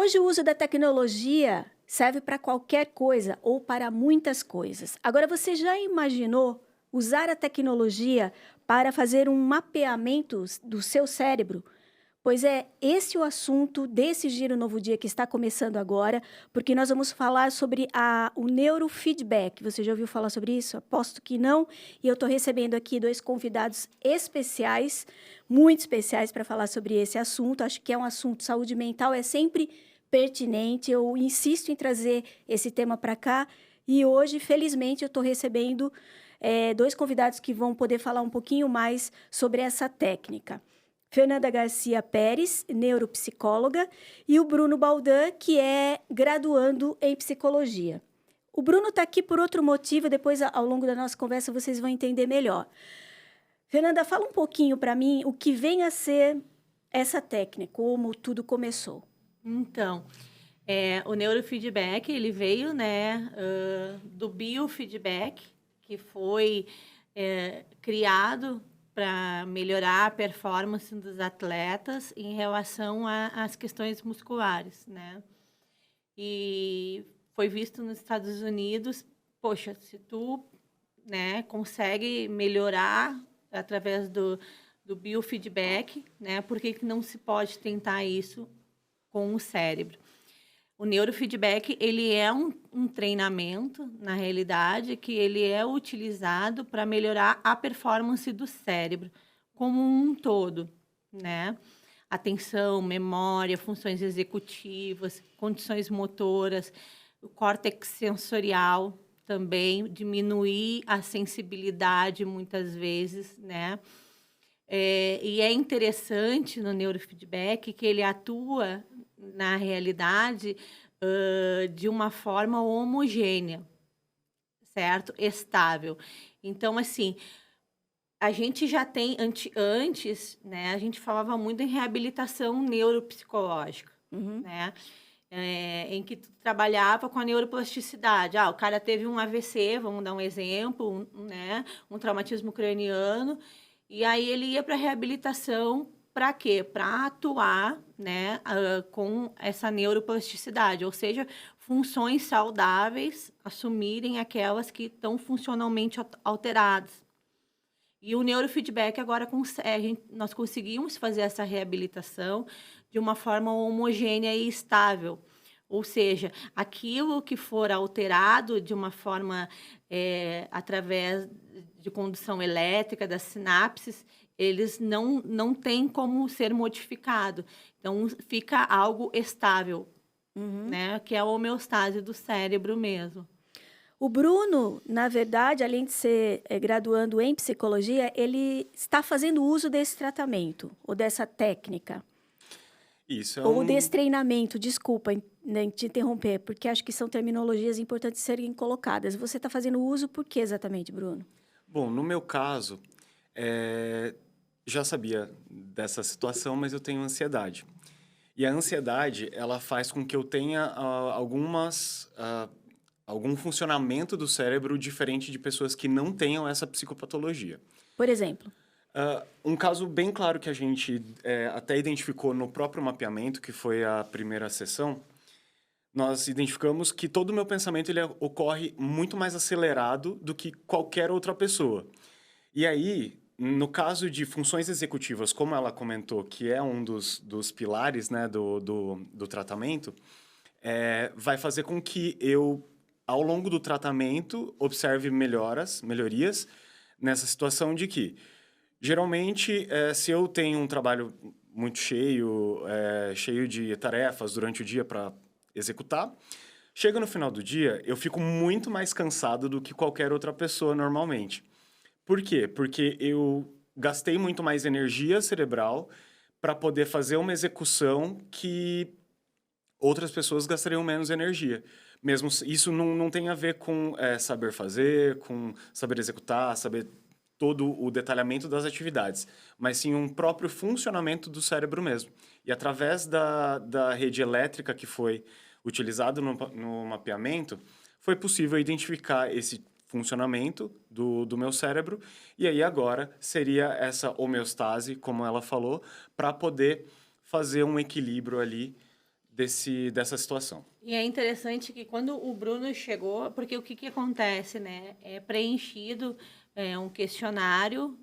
Hoje o uso da tecnologia serve para qualquer coisa ou para muitas coisas. Agora, você já imaginou usar a tecnologia para fazer um mapeamento do seu cérebro? Pois é, esse é o assunto desse Giro Novo Dia que está começando agora, porque nós vamos falar sobre o neurofeedback. Você já ouviu falar sobre isso? Aposto que não. E eu estou recebendo aqui dois convidados especiais, muito especiais, para falar sobre esse assunto. Acho que é um assunto, saúde mental é sempre pertinente. Eu insisto em trazer esse tema para cá. E hoje, felizmente, eu estou recebendo dois convidados que vão poder falar um pouquinho mais sobre essa técnica. Fernanda Garcia Pérez, neuropsicóloga, e o Bruno Baldan, que é graduando em psicologia. O Bruno está aqui por outro motivo, depois, ao longo da nossa conversa, vocês vão entender melhor. Fernanda, fala um pouquinho para mim o que vem a ser essa técnica, como tudo começou. Então, o neurofeedback, ele veio, né, do biofeedback, que foi criado para melhorar a performance dos atletas em relação às questões musculares, né? E foi visto nos Estados Unidos, poxa, se tu, né, consegue melhorar através do biofeedback, né, por que não se pode tentar isso com o cérebro? O neurofeedback, ele é um treinamento, na realidade, que ele é utilizado para melhorar a performance do cérebro como um todo, né? Atenção, memória, funções executivas, condições motoras, o córtex sensorial também, diminuir a sensibilidade muitas vezes, né? E é interessante no neurofeedback que ele atua, na realidade, de uma forma homogênea, certo? Estável. Então, assim, a gente já tem, antes, né, a gente falava muito em reabilitação neuropsicológica, né? Em que tu trabalhava com a neuroplasticidade. O cara teve um AVC, vamos dar um exemplo, né? Um traumatismo craniano, e aí ele ia para a reabilitação para quê? Para atuar, né, com essa neuroplasticidade, ou seja, funções saudáveis assumirem aquelas que estão funcionalmente alteradas. E o neurofeedback agora nós conseguimos fazer essa reabilitação de uma forma homogênea e estável. Ou seja, aquilo que for alterado de uma forma através de condução elétrica das sinapses, eles não têm como ser modificado. Então, fica algo estável, né? Que é a homeostase do cérebro mesmo. O Bruno, na verdade, além de ser graduando em psicologia, ele está fazendo uso desse tratamento, ou dessa técnica. Isso é Ou desse treinamento, desculpa né, te interromper, porque acho que são terminologias importantes de serem colocadas. Você está fazendo uso por quê exatamente, Bruno? Bom, no meu caso, já sabia dessa situação, mas eu tenho ansiedade. E a ansiedade, ela faz com que eu tenha algum funcionamento do cérebro diferente de pessoas que não tenham essa psicopatologia. Por exemplo? Um caso bem claro que a gente até identificou no próprio mapeamento, que foi a primeira sessão, nós identificamos que todo o meu pensamento ele ocorre muito mais acelerado do que qualquer outra pessoa. E aí, no caso de funções executivas, como ela comentou, que é um dos pilares, né, do tratamento, vai fazer com que eu, ao longo do tratamento, observe melhorias nessa situação de que, geralmente, se eu tenho um trabalho muito cheio de tarefas durante o dia para executar, chega no final do dia, eu fico muito mais cansado do que qualquer outra pessoa normalmente. Por quê? Porque eu gastei muito mais energia cerebral para poder fazer uma execução que outras pessoas gastariam menos energia. Mesmo isso não tem a ver com saber fazer, com saber executar, saber todo o detalhamento das atividades, mas sim um próprio funcionamento do cérebro mesmo. E através da rede elétrica que foi utilizado no mapeamento, foi possível identificar esse funcionamento do meu cérebro, e aí agora seria essa homeostase, como ela falou, para poder fazer um equilíbrio ali dessa situação. E é interessante que quando o Bruno chegou, porque o que acontece, né? É preenchido um questionário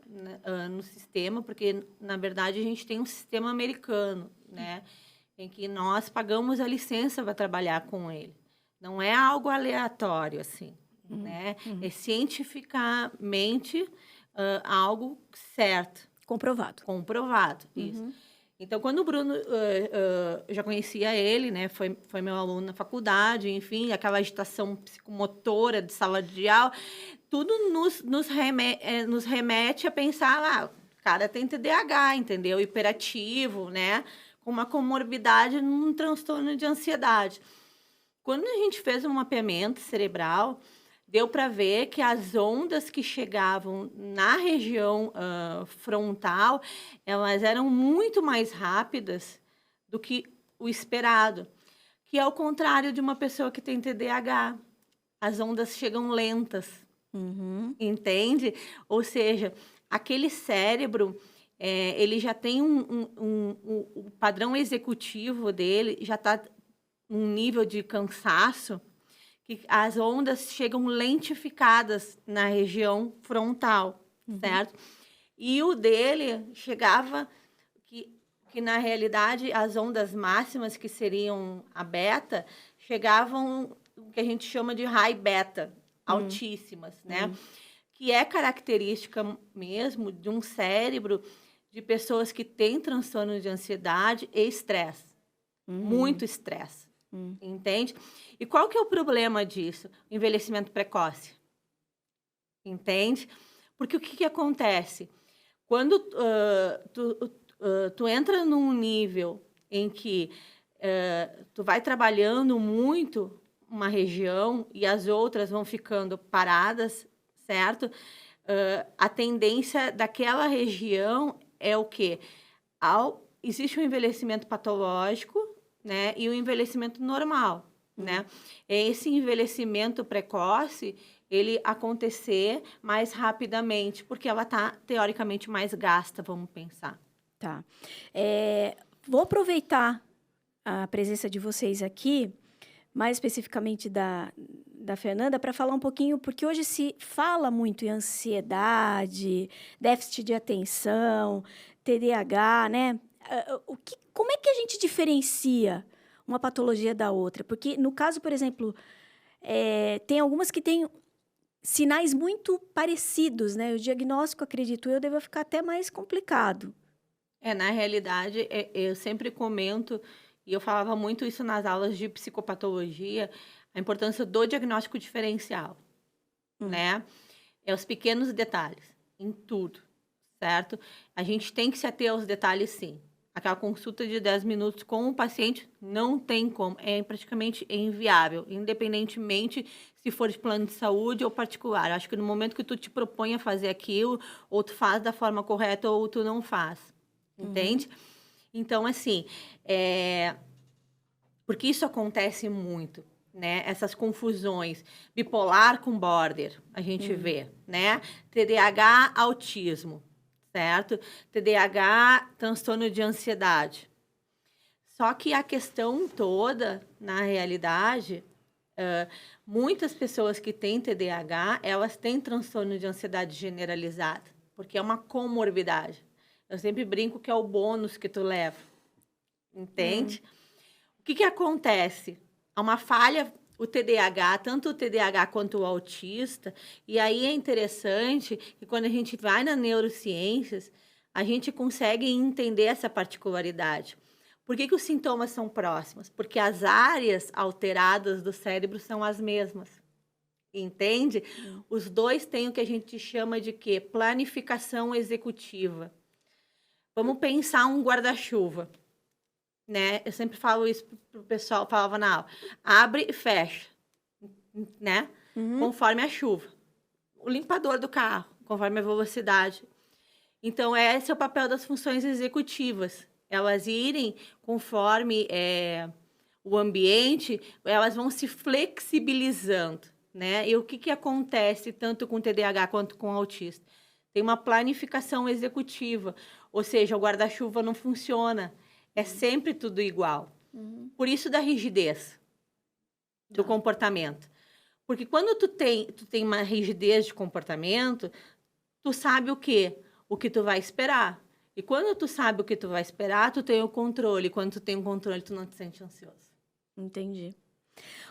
no sistema, porque, na verdade, a gente tem um sistema americano, né? Em que nós pagamos a licença para trabalhar com ele. Não é algo aleatório, assim, né? É cientificamente algo certo. Comprovado, isso. Então, quando o Bruno, eu já conhecia ele, né? Foi meu aluno na faculdade, enfim, aquela agitação psicomotora de sala de aula, tudo nos remete a pensar, o cara tem TDAH, entendeu? Hiperativo, né? Com uma comorbidade num transtorno de ansiedade. Quando a gente fez um mapeamento cerebral, deu para ver que as ondas que chegavam na região frontal, elas eram muito mais rápidas do que o esperado, que é o contrário de uma pessoa que tem TDAH. As ondas chegam lentas, entende? Ou seja, aquele cérebro, ele já tem o padrão executivo dele, já está um nível de cansaço, que as ondas chegam lentificadas na região frontal, certo? E o dele chegava que na realidade, as ondas máximas, que seriam a beta, chegavam o que a gente chama de high beta, altíssimas, né? Que é característica mesmo de um cérebro de pessoas que têm transtorno de ansiedade e estresse. Muito estresse. Entende? E qual que é o problema disso? O envelhecimento precoce. Entende? Porque o que acontece? Quando tu entra num nível em que tu vai trabalhando muito uma região e as outras vão ficando paradas, certo? A tendência daquela região é o quê? Existe um envelhecimento patológico, né? E o envelhecimento normal, né? Esse envelhecimento precoce, ele acontecer mais rapidamente, porque ela está, teoricamente, mais gasta, vamos pensar. Tá. Vou aproveitar a presença de vocês aqui, mais especificamente da Fernanda, para falar um pouquinho, porque hoje se fala muito em ansiedade, déficit de atenção, TDAH, né? Como é que a gente diferencia uma patologia da outra? Porque, no caso, por exemplo, tem algumas que têm sinais muito parecidos, né? O diagnóstico, acredito eu, deve ficar até mais complicado. Na realidade, eu sempre comento, e eu falava muito isso nas aulas de psicopatologia, a importância do diagnóstico diferencial, né? Os pequenos detalhes, em tudo, certo? A gente tem que se ater aos detalhes, sim. Aquela consulta de 10 minutos com o paciente não tem como, é praticamente inviável, independentemente se for de plano de saúde ou particular. Acho que no momento que tu te propõe a fazer aquilo, ou tu faz da forma correta ou tu não faz, entende? Então, assim, porque isso acontece muito, né? Essas confusões, bipolar com border, a gente vê, né? TDAH, autismo, certo? TDAH, transtorno de ansiedade. Só que a questão toda, na realidade, muitas pessoas que têm TDAH, elas têm transtorno de ansiedade generalizada, porque é uma comorbidade. Eu sempre brinco que é o bônus que tu leva, entende? O que acontece? Há uma falha, o TDAH, tanto o TDAH quanto o autista, e aí é interessante que quando a gente vai nas neurociências, a gente consegue entender essa particularidade. Por que os sintomas são próximos? Porque as áreas alteradas do cérebro são as mesmas, entende? Os dois têm o que a gente chama de quê? Planificação executiva. Vamos pensar um guarda-chuva, né? Eu sempre falo isso pro pessoal, falava na aula. Abre e fecha, né? Conforme a chuva. O limpador do carro, conforme a velocidade. Então, esse é o papel das funções executivas. Elas irem conforme o ambiente, elas vão se flexibilizando, né? E o que acontece tanto com TDAH quanto com autista? Tem uma planificação executiva, ou seja, o guarda-chuva não funciona. É sempre tudo igual. Por isso da rigidez do comportamento. Porque quando tu tem uma rigidez de comportamento, tu sabe o quê? O que tu vai esperar. E quando tu sabe o que tu vai esperar, tu tem o controle. E quando tu tem o controle, tu não te sente ansioso. Entendi.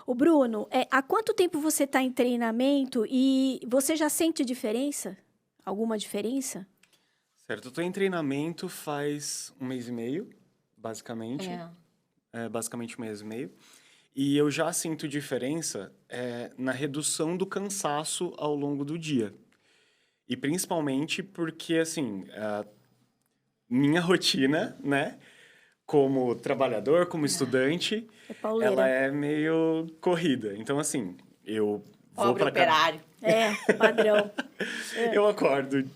O Bruno, há quanto tempo você está em treinamento e você já sente diferença? Alguma diferença? Certo, eu tô em treinamento faz 1 mês e meio, basicamente. Basicamente 1 mês e meio. E eu já sinto diferença na redução do cansaço ao longo do dia. E principalmente porque, assim, minha rotina, né? Como trabalhador, como estudante, pauleira. ela é meio corrida. Então, assim, eu vou Pobre para operário. Padrão. Eu acordo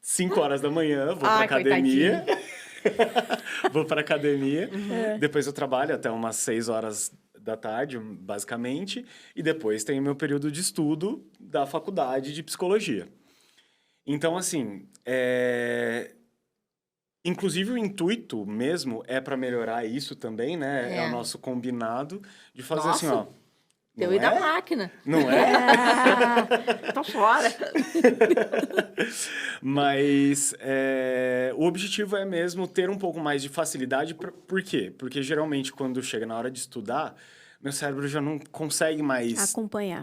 5 horas da manhã, vou pra academia. Vou pra academia. Depois eu trabalho até umas 6 horas da tarde, basicamente. E depois tem o meu período de estudo da faculdade de psicologia. Então, assim, inclusive o intuito mesmo é para melhorar isso também, né? É o nosso combinado de fazer assim, ó. Teu e da máquina. Não é? Tô fora. Mas o objetivo é mesmo ter um pouco mais de facilidade. Por quê? Porque geralmente quando chega na hora de estudar, meu cérebro já não consegue mais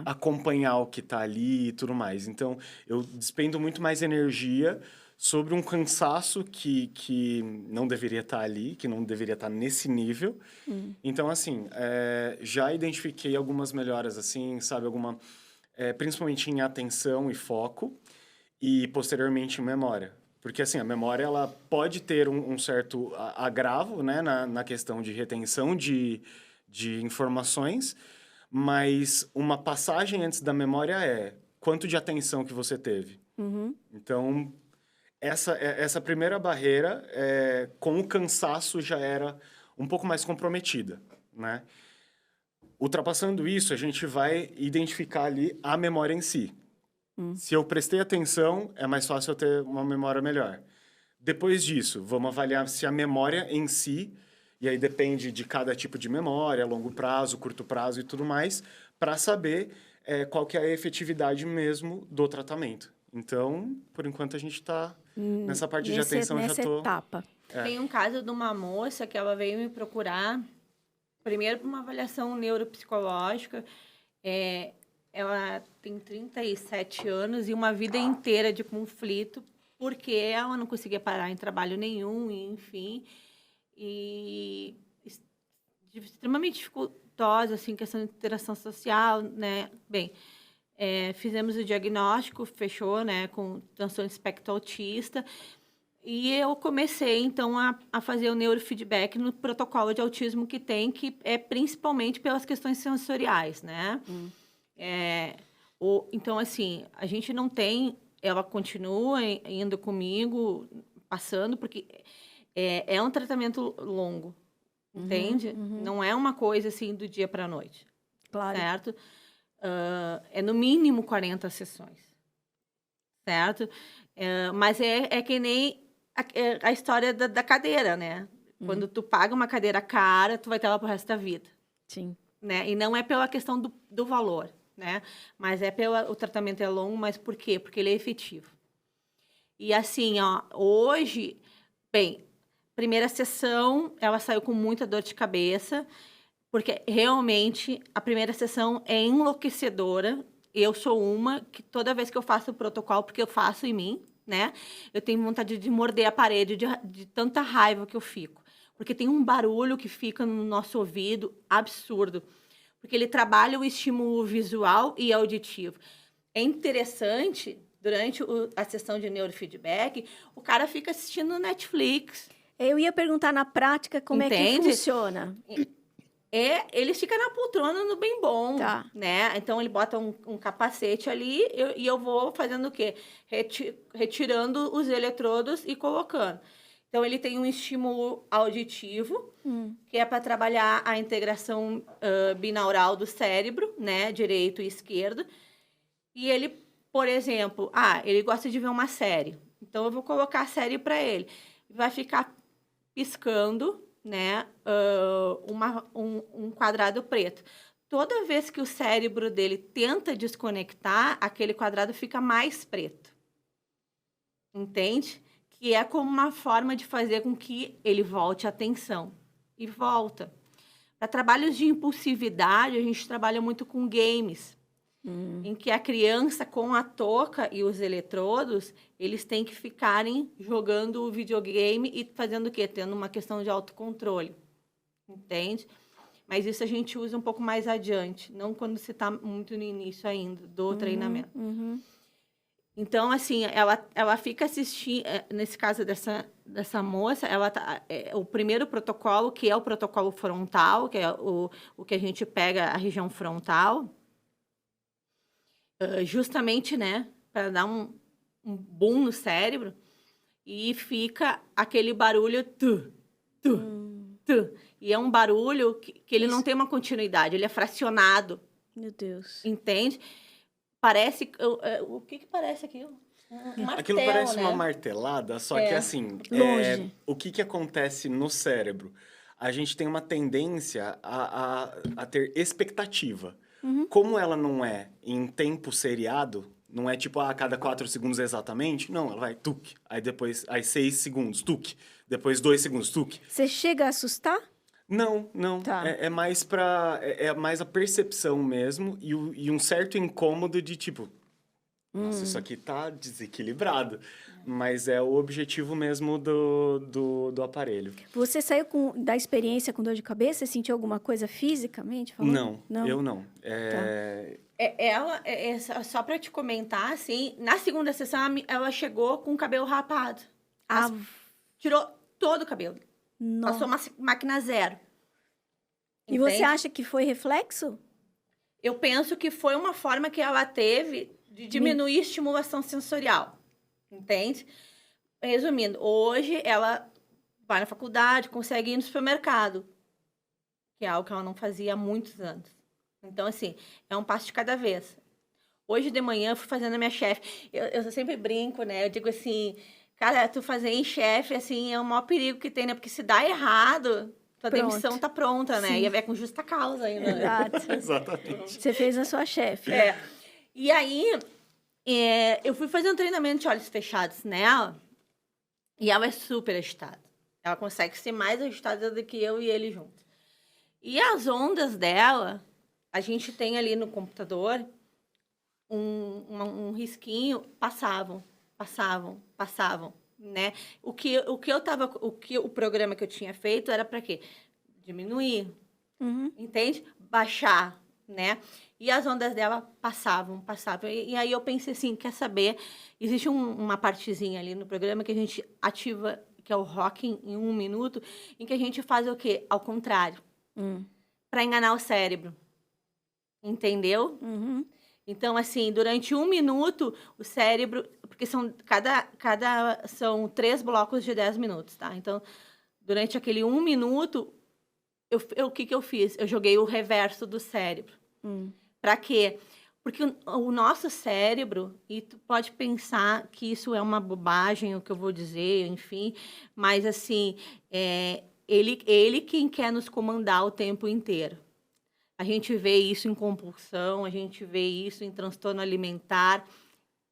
acompanhar o que está ali e tudo mais. Então, eu despendo muito mais energia sobre um cansaço que não deveria estar ali, que não deveria estar nesse nível. Então, assim, já identifiquei algumas melhoras, assim, sabe? Principalmente em atenção e foco e, posteriormente, em memória. Porque, assim, a memória, ela pode ter um certo agravo, né? Na questão de retenção de informações, mas uma passagem antes da memória é quanto de atenção que você teve. Então, essa primeira barreira, com o cansaço, já era um pouco mais comprometida, né? Ultrapassando isso, a gente vai identificar ali a memória em si. Se eu prestei atenção, é mais fácil eu ter uma memória melhor. Depois disso, vamos avaliar se a memória em si, e aí depende de cada tipo de memória, longo prazo, curto prazo e tudo mais, para saber qual que é a efetividade mesmo do tratamento. Então, por enquanto, a gente está nessa parte de atenção. Nessa etapa. Tem um caso de uma moça que ela veio me procurar, primeiro para uma avaliação neuropsicológica. Ela tem 37 anos e uma vida inteira de conflito, porque ela não conseguia parar em trabalho nenhum, enfim. E extremamente dificultosa, assim, questão de interação social, né? Bem, fizemos o diagnóstico, fechou, né, com transtorno de espectro autista. E eu comecei, então, a fazer o neurofeedback no protocolo de autismo que tem, que é principalmente pelas questões sensoriais, né? Então, assim, a gente não tem... Ela continua indo comigo, passando, porque é um tratamento longo, entende? Não é uma coisa, assim, do dia para a noite. Claro. Certo? É no mínimo 40 sessões. Certo? Mas é que nem a história da cadeira, né? Quando tu paga uma cadeira cara, tu vai ter ela pro resto da vida. Sim. Né? E não é pela questão do valor, né? Mas o tratamento é longo, mas por quê? Porque ele é efetivo. E assim, ó, hoje, bem, primeira sessão, ela saiu com muita dor de cabeça, porque realmente a primeira sessão é enlouquecedora. Eu sou uma que toda vez que eu faço o protocolo, porque eu faço em mim, né? Eu tenho vontade de morder a parede de tanta raiva que eu fico. Porque tem um barulho que fica no nosso ouvido absurdo. Porque ele trabalha o estímulo visual e auditivo. É interessante, durante a sessão de neurofeedback, o cara fica assistindo Netflix. Eu ia perguntar na prática como é que funciona. Ele fica na poltrona no bem bom, né? Então, ele bota um capacete ali e eu vou fazendo o quê? Retirando os eletrodos e colocando. Então, ele tem um estímulo auditivo, que é para trabalhar a integração binaural do cérebro, né? Direito e esquerdo. E ele, por exemplo, ele gosta de ver uma série. Então, eu vou colocar a série para ele. Vai ficar piscando né, um quadrado preto. Toda vez que o cérebro dele tenta desconectar, aquele quadrado fica mais preto. Entende? Que é como uma forma de fazer com que ele volte a atenção. E volta. Para trabalhos de impulsividade, a gente trabalha muito com games, em que a criança, com a touca e os eletrodos, eles têm que ficarem jogando o videogame e fazendo o quê? Tendo uma questão de autocontrole. Entende? Mas isso a gente usa um pouco mais adiante, não quando você está muito no início ainda do treinamento. Então, assim, ela fica assistindo, nesse caso dessa moça, o primeiro protocolo, que é o protocolo frontal, que é o que a gente pega a região frontal, justamente, né, para dar um boom no cérebro, e fica aquele barulho tu, tu, tu. E é um barulho que ele não tem uma continuidade, ele é fracionado. Meu Deus. Entende? Parece... o que parece aquilo? Um martelo, Aquilo parece né? uma martelada, só que assim... Longe. O que acontece no cérebro? A gente tem uma tendência a ter expectativa. Como ela não é em tempo seriado, não é tipo a cada 4 segundos exatamente, não, ela vai tuc, aí depois 6 segundos, tuc, depois 2 segundos, tuc. Você chega a assustar? Não. Tá. É mais é mais a percepção mesmo e um certo incômodo de tipo, nossa, isso aqui tá desequilibrado. Mas é o objetivo mesmo do aparelho. Você saiu da experiência com dor de cabeça? Você sentiu alguma coisa fisicamente falando? Não, eu não. Só para te comentar, assim, na segunda sessão, ela chegou com o cabelo rapado. Tirou todo o cabelo. Nossa. Passou uma máquina zero. E você acha que foi reflexo? Eu penso que foi uma forma que ela teve de diminuir a estimulação sensorial. Entende? Resumindo, hoje ela vai na faculdade, consegue ir no supermercado, que é algo que ela não fazia há muitos anos. Então, assim, é um passo de cada vez. Hoje de manhã eu fui fazendo a minha chefe. Eu sempre brinco, né? Eu digo assim, cara, tu fazer em chefe, assim, é o maior perigo que tem, né? Porque se dá errado, tua demissão tá pronta, né? Sim. E é com justa causa ainda. Exato. Exatamente. Você fez a sua chefe. E aí, eu fui fazer um treinamento de olhos fechados nela, e ela é super agitada. Ela consegue ser mais agitada do que eu e ele juntos. E as ondas dela, a gente tem ali no computador um risquinho, passavam, né? O programa que eu tinha feito era para quê? Diminuir, entende? Baixar, né? E as ondas dela passavam. E aí eu pensei assim, quer saber? Existe uma partezinha ali no programa que a gente ativa, que é o rocking em 1 minuto, em que a gente faz o quê? Ao contrário. Para enganar o cérebro. Entendeu? Então, assim, durante 1 minuto, o cérebro... Porque são 3 blocos de 10 minutos, tá? Então, durante aquele 1 minuto, o que eu fiz? Eu joguei o reverso do cérebro. Para quê? Porque o nosso cérebro, e tu pode pensar que isso é uma bobagem, o que eu vou dizer, enfim, mas, assim, ele quem quer nos comandar o tempo inteiro. A gente vê isso em compulsão, a gente vê isso em transtorno alimentar,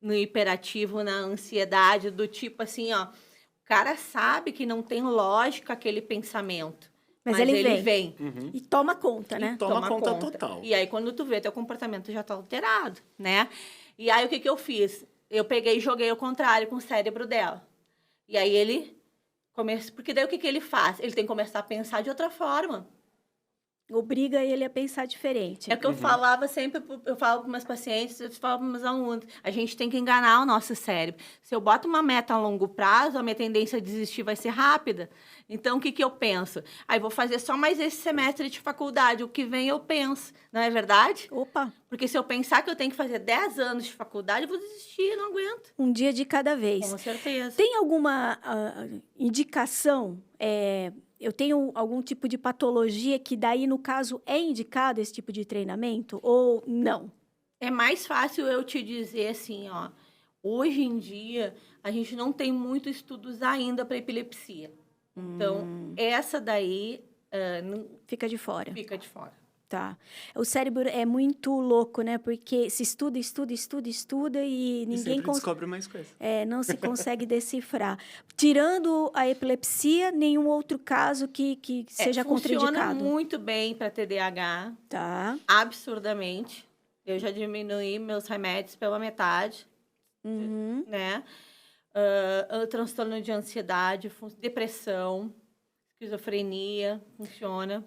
no hiperativo, na ansiedade, do tipo assim, ó, o cara sabe que não tem lógica aquele pensamento, mas ele vem. E toma conta, né? E toma conta total. E aí, quando tu vê, teu comportamento já tá alterado, né? E aí, o que eu fiz? Eu peguei e joguei ao contrário com o cérebro dela. E aí, ele começa... Porque daí, o que ele faz? Ele tem que começar a pensar de outra forma. Obriga ele a pensar diferente. É o que eu falava sempre, eu falo para meus pacientes, eu falo para meus alunos, a gente tem que enganar o nosso cérebro. Se eu boto uma meta a longo prazo, a minha tendência a desistir vai ser rápida. Então, o que eu penso? Aí, vou fazer só mais esse semestre de faculdade, o que vem eu penso. Não é verdade? Opa! Porque se eu pensar que eu tenho que fazer 10 anos de faculdade, eu vou desistir, não aguento. Um dia de cada vez. Com certeza. Tem alguma indicação? Eu tenho algum tipo de patologia que daí, no caso, é indicado esse tipo de treinamento ou não? É mais fácil eu te dizer assim, ó. Hoje em dia, a gente não tem muitos estudos ainda para epilepsia. Então, essa daí Fica de fora. fica de fora. Tá. O cérebro é muito louco, né? Porque se estuda e E ninguém sempre descobre mais coisas. não se consegue decifrar. Tirando a epilepsia, nenhum outro caso que seja Funciona contraindicado. muito bem para TDAH, Tá. absurdamente. Eu já diminuí meus remédios pela metade, Uhum. né? Transtorno de ansiedade, depressão, esquizofrenia, funciona.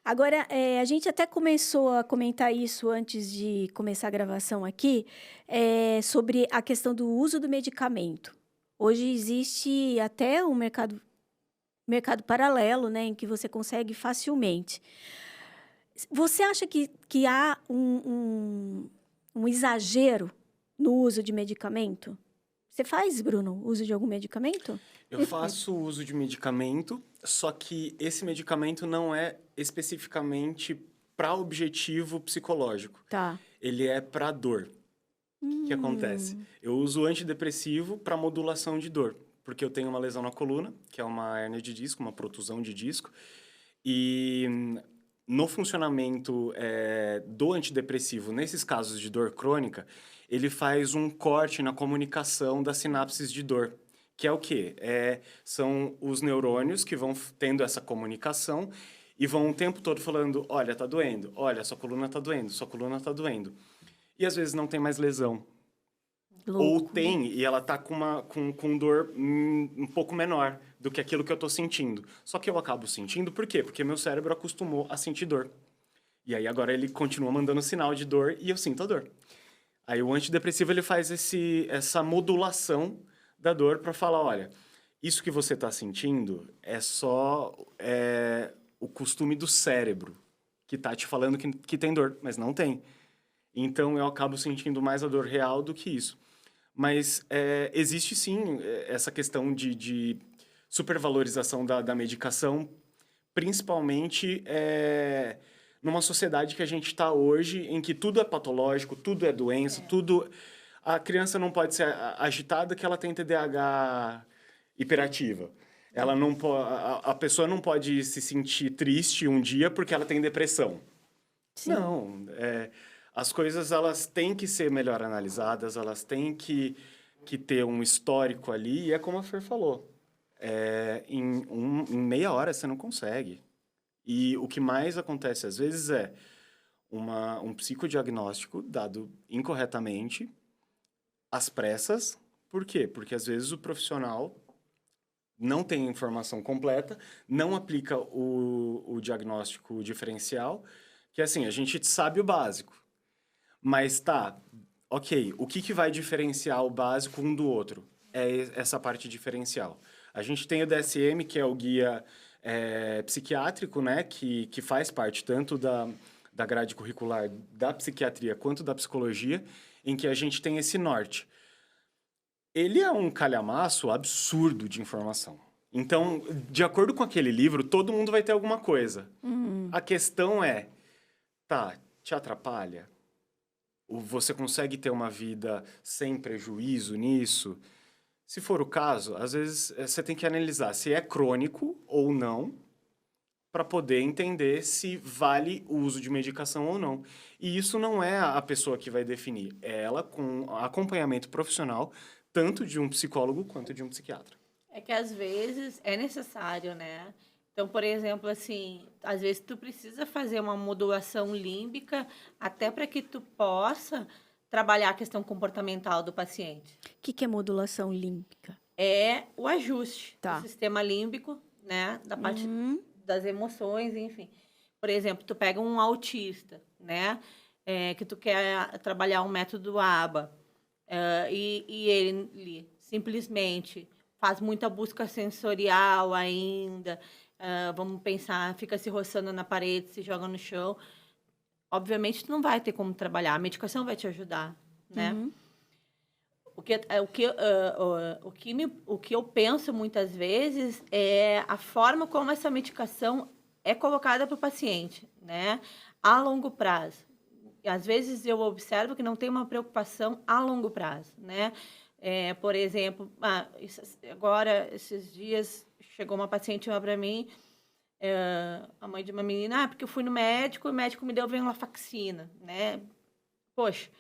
Agora, a gente até começou a comentar isso antes de começar a gravação aqui, sobre a questão do uso do medicamento. Hoje existe até um mercado paralelo, né, em que você consegue facilmente. Você acha que há um exagero no uso de medicamento? Você faz, Bruno, uso de algum medicamento? Eu faço uso de medicamento, só que esse medicamento não é especificamente para objetivo psicológico. Tá. Ele é para dor. O que acontece? Eu uso antidepressivo para modulação de dor, porque eu tenho uma lesão na coluna, que é uma hérnia de disco, uma protusão de disco, e no funcionamento do antidepressivo, nesses casos de dor crônica, ele faz um corte na comunicação das sinapses de dor. Que é o quê? São os neurônios que vão tendo essa comunicação e vão o tempo todo falando, olha, tá doendo, olha, sua coluna tá doendo, sua coluna tá doendo. E às vezes não tem mais lesão. Louco. Ou tem, e ela tá com dor um pouco menor do que aquilo que eu tô sentindo. Só que eu acabo sentindo, por quê? Porque meu cérebro acostumou a sentir dor. E aí agora ele continua mandando sinal de dor e eu sinto a dor. Aí o antidepressivo ele faz essa modulação da dor para falar, olha, isso que você está sentindo é só o costume do cérebro que está te falando que tem dor, mas não tem. Então eu acabo sentindo mais a dor real do que isso. Mas existe sim essa questão de supervalorização da medicação, principalmente numa sociedade que a gente está hoje, em que tudo é patológico, tudo é doença, tudo... A criança não pode ser agitada que ela tem TDAH hiperativa. Ela não a pessoa não pode se sentir triste um dia porque ela tem depressão. Sim. Não. As coisas elas têm que ser melhor analisadas, elas têm que ter um histórico ali. E é como a Fer falou. Em meia hora você não consegue. E o que mais acontece às vezes é um psicodiagnóstico dado incorretamente, às pressas. Por quê? Porque às vezes o profissional não tem a informação completa, não aplica o diagnóstico diferencial, que assim, a gente sabe o básico. Mas tá, ok, o que vai diferenciar o básico um do outro? É essa parte diferencial. A gente tem o DSM, que é o guia psiquiátrico, né, que faz parte tanto da grade curricular da psiquiatria quanto da psicologia, em que a gente tem esse norte. Ele é um calhamaço absurdo de informação. Então, de acordo com aquele livro, todo mundo vai ter alguma coisa. A questão te atrapalha? Você consegue ter uma vida sem prejuízo nisso? Se for o caso, às vezes você tem que analisar se é crônico ou não, para poder entender se vale o uso de medicação ou não. E isso não é a pessoa que vai definir, é ela com acompanhamento profissional, tanto de um psicólogo quanto de um psiquiatra. É que às vezes é necessário, né? Então, por exemplo, assim, às vezes tu precisa fazer uma modulação límbica até para que tu possa trabalhar a questão comportamental do paciente. O que é modulação límbica? É o ajuste Tá. do sistema límbico, né? Da parte das emoções, enfim. Por exemplo, tu pega um autista, né? Que tu quer trabalhar um método ABA. E ele simplesmente faz muita busca sensorial ainda. Vamos pensar, fica se roçando na parede, se joga no chão. Obviamente, tu não vai ter como trabalhar. A medicação vai te ajudar, né? O que eu penso muitas vezes é a forma como essa medicação é colocada para o paciente, né? A longo prazo. Às vezes eu observo que não tem uma preocupação a longo prazo, né? Por exemplo, agora, esses dias, chegou uma paciente para mim, a mãe de uma menina, porque eu fui no médico, e o médico me deu venlafaxina, né? Poxa,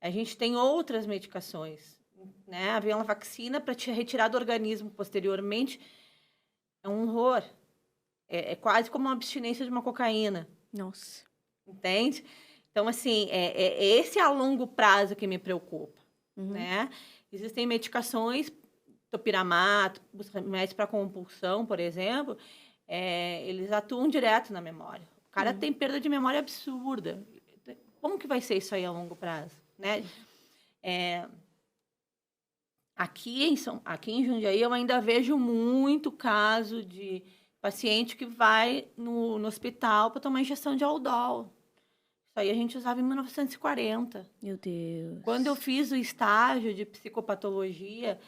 a gente tem outras medicações, né? A venlafaxina, para te retirar do organismo posteriormente, é um horror. É quase como uma abstinência de uma cocaína. Nossa. Entende? Então, assim, esse a longo prazo que me preocupa, né? Existem medicações, topiramato, remédios para compulsão, por exemplo, eles atuam direto na memória. O cara tem perda de memória absurda. Como que vai ser isso aí a longo prazo, né? Aqui em Jundiaí, eu ainda vejo muito caso de paciente que vai no hospital para tomar injeção de Aldol. Isso aí a gente usava em 1940. Meu Deus. Quando eu fiz o estágio de psicopatologia,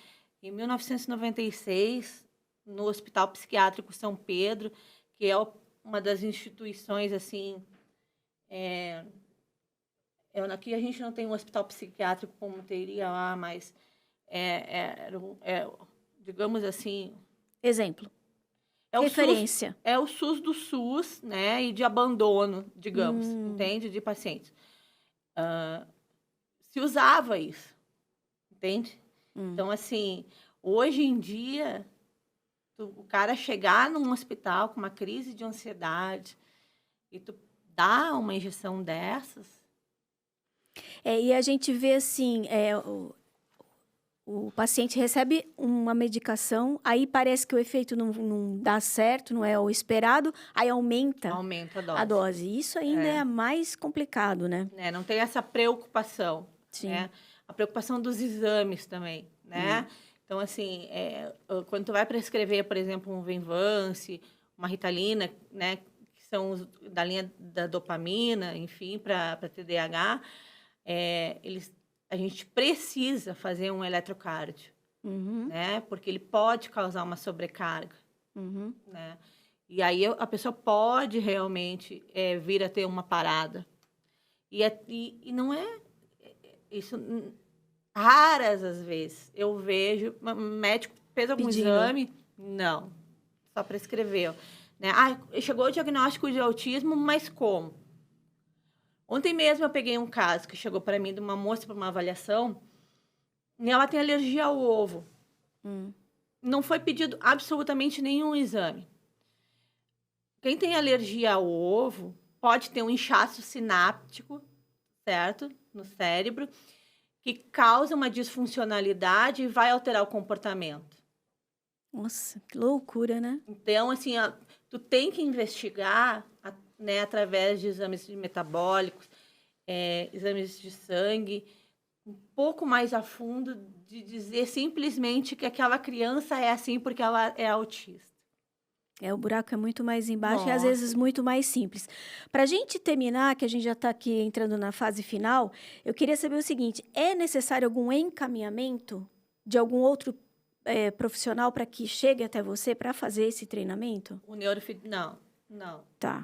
em 1996, no Hospital Psiquiátrico São Pedro, que é uma das instituições, assim... aqui a gente não tem um hospital psiquiátrico como teria lá, mas digamos assim... Exemplo. É referência. É o SUS do SUS, né? E de abandono, digamos, entende? De pacientes. Se usava isso, entende? Então, assim, hoje em dia, o cara chegar num hospital com uma crise de ansiedade e tu dá uma injeção dessas... E a gente vê assim, o paciente recebe uma medicação, aí parece que o efeito não dá certo, não é o esperado, aí aumenta a dose. Isso ainda é mais complicado, né? Não tem essa preocupação. Sim. Né? A preocupação dos exames também, né? Então, assim, quando tu vai prescrever, por exemplo, um Venvance, uma Ritalina, né? Que são da linha da dopamina, enfim, para TDAH, a gente precisa fazer um eletrocardio, né? Porque ele pode causar uma sobrecarga, né? E aí a pessoa pode realmente vir a ter uma parada. E não é... Isso, raras as vezes, eu vejo... O médico fez algum exame? Não. Só prescreveu. Né? Chegou o diagnóstico de autismo, mas como? Ontem mesmo eu peguei um caso que chegou para mim de uma moça para uma avaliação e ela tem alergia ao ovo. Não foi pedido absolutamente nenhum exame. Quem tem alergia ao ovo pode ter um inchaço sináptico, certo? No cérebro, que causa uma disfuncionalidade e vai alterar o comportamento. Nossa, que loucura, né? Então, assim, tu tem que investigar... Né, através de exames metabólicos, exames de sangue, um pouco mais a fundo, de dizer simplesmente que aquela criança é assim porque ela é autista. O buraco é muito mais embaixo e às vezes muito mais simples. Para a gente terminar, que a gente já está aqui entrando na fase final, eu queria saber o seguinte, é necessário algum encaminhamento de algum outro profissional para que chegue até você para fazer esse treinamento? O não. Tá.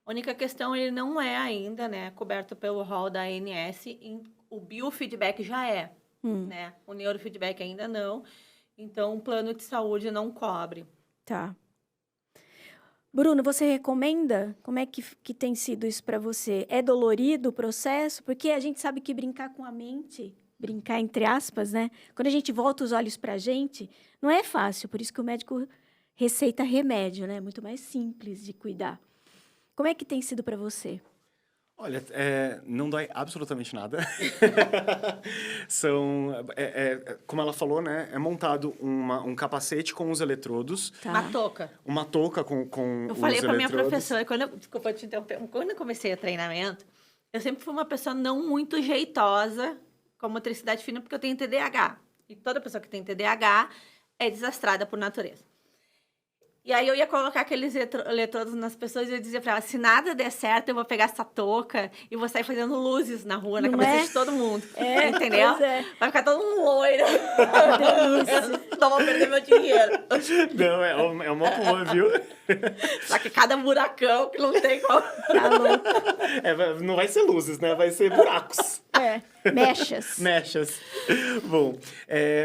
A única questão, ele não é ainda, né, coberto pelo rol da ANS, o biofeedback já é, né? O neurofeedback ainda não, então o plano de saúde não cobre. Tá. Bruno, você recomenda? Como é que tem sido isso para você? É dolorido o processo? Porque a gente sabe que brincar com a mente, brincar entre aspas, né? Quando a gente volta os olhos para a gente, não é fácil, por isso que o médico receita remédio, né? Muito mais simples de cuidar. Como é que tem sido para você? Olha, não dói absolutamente nada. Como ela falou, né? É montado um capacete com os eletrodos. Tá. Uma touca. Uma touca com os eletrodos. Eu falei para minha professora, desculpa te interromper, quando eu comecei o treinamento, eu sempre fui uma pessoa não muito jeitosa com motricidade fina, porque eu tenho TDAH. E toda pessoa que tem TDAH é desastrada por natureza. E aí eu ia colocar aqueles eletrodos nas pessoas e eu dizia pra ela, se nada der certo, eu vou pegar essa touca e vou sair fazendo luzes na rua, na cabeça de todo mundo. Entendeu? Pois é. Vai ficar todo mundo loiro. não vou perder meu dinheiro. Não, é uma boa, viu? Só que cada buracão que não tem como. Tá louco. Não vai ser luzes, né? Vai ser buracos. Mechas. Mechas. Bom,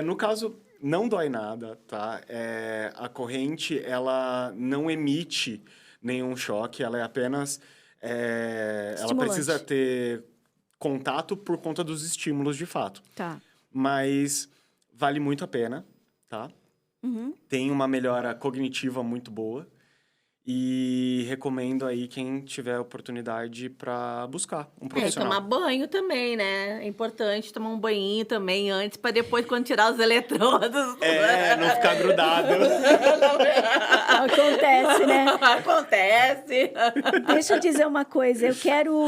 no caso, não dói nada, tá? A corrente, ela não emite nenhum choque, ela é apenas... ela precisa ter contato por conta dos estímulos, de fato. Tá. Mas vale muito a pena, tá? Uhum. Tem uma melhora cognitiva muito boa. E recomendo aí quem tiver oportunidade para buscar um profissional. Tomar banho também, né? É importante tomar um banhinho também antes, para depois, quando tirar os eletrodos... Não ficar grudado. Acontece, né? Acontece. Deixa eu dizer uma coisa. Eu quero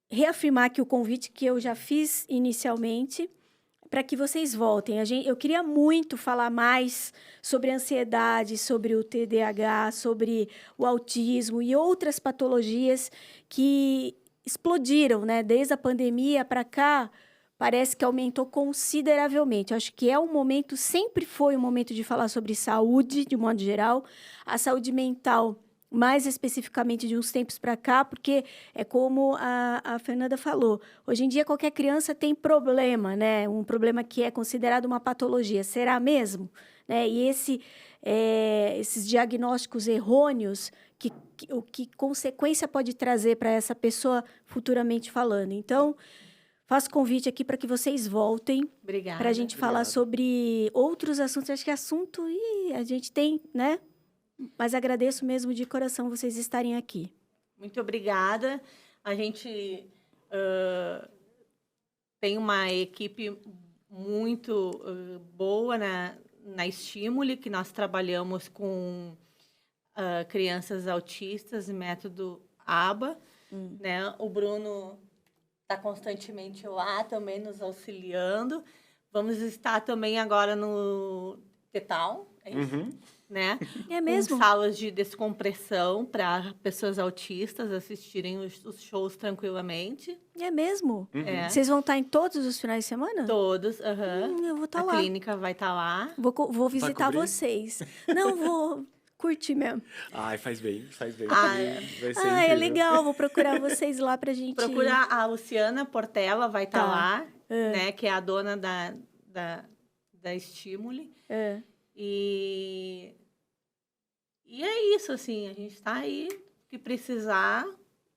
reafirmar aqui o convite que eu já fiz inicialmente para que vocês voltem. Eu queria muito falar mais sobre ansiedade, sobre o TDAH, sobre o autismo e outras patologias que explodiram, né? Desde a pandemia para cá, parece que aumentou consideravelmente. Eu acho que é um momento, sempre foi um momento de falar sobre saúde, de um modo geral, a saúde mental, mais especificamente de uns tempos para cá, porque é como a Fernanda falou, hoje em dia qualquer criança tem problema, né? Um problema que é considerado uma patologia. Será mesmo? Né? E esses diagnósticos errôneos, que consequência pode trazer para essa pessoa futuramente falando? Então, faço convite aqui para que vocês voltem. Obrigada. Para a gente falar sobre outros assuntos. Acho que assunto a gente tem, né? Mas agradeço mesmo de coração vocês estarem aqui. Muito obrigada. A gente tem uma equipe muito boa na Estímule, que nós trabalhamos com crianças autistas, método ABA. Né? O Bruno está constantemente lá também nos auxiliando. Vamos estar também agora no Tetal, é isso? Uhum. Né? É mesmo? Com salas de descompressão para pessoas autistas assistirem os shows tranquilamente. É mesmo? Uhum. É. Vocês vão estar em todos os finais de semana? Todos, aham. Eu vou estar A lá. clínica vai estar lá. Vou visitar cobrir? vocês. Não, vou curtir mesmo. Ai, faz bem. Ah, Vai ser É incrível. legal. Vou procurar vocês lá pra gente... Procurar a Luciana Portela, vai estar Tá. lá, né? Que é a dona da Estímule. É. E é isso, assim, a gente está aí, que precisar,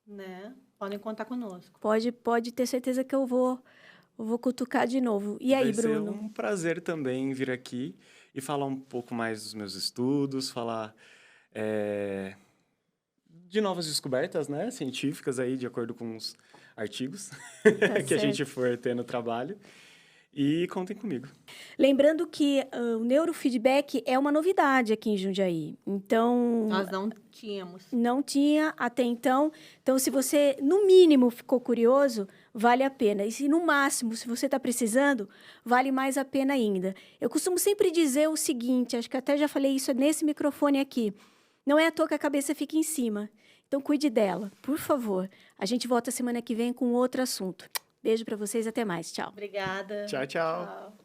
né, podem contar conosco. Pode ter certeza que eu vou cutucar de novo. E aí, Vai Bruno? ser um prazer também vir aqui e falar um pouco mais dos meus estudos, falar de novas descobertas, né, científicas aí, de acordo com os artigos que a gente for ter no trabalho. E contem comigo. Lembrando que o neurofeedback é uma novidade aqui em Jundiaí. Então... Nós não tínhamos. Não tinha até então. Então, se você, no mínimo, ficou curioso, vale a pena. E se, no máximo, se você está precisando, vale mais a pena ainda. Eu costumo sempre dizer o seguinte, acho que até já falei isso nesse microfone aqui. Não é à toa que a cabeça fica em cima. Então, cuide dela, por favor. A gente volta semana que vem com outro assunto. Beijo para vocês, até mais. Tchau. Obrigada. Tchau, tchau.